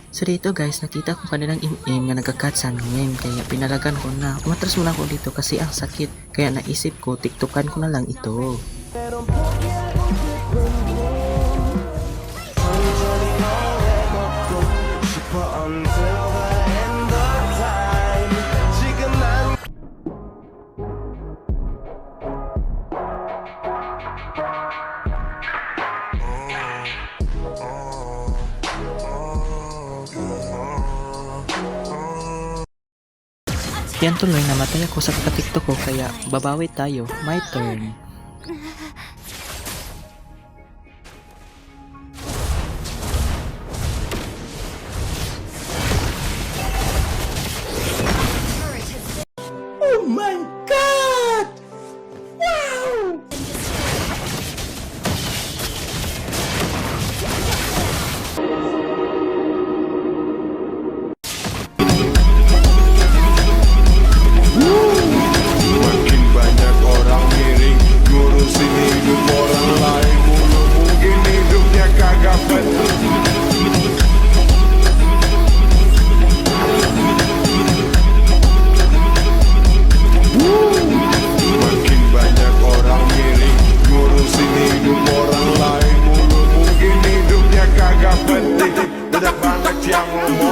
So dito guys, nakita ko kanilang im-im nga nagka-cut sa amin, kaya pinalagan ko na umatras muna ko dito kasi ang sakit, kaya naisip ko tiktokan ko na lang ito. Yan tuloy, namatay ako sa kakatiktok ko, kaya babawi tayo. My turn. Oh my God! Wow! Makin banyak orang miring ngurusin hidup orang lain mulu, mungkin hidupnya kagak penting. Makin banyak orang miring ngurusin hidup orang lain mulu, mungkin hidupnya kagak penting. Banyak banget yang ngomong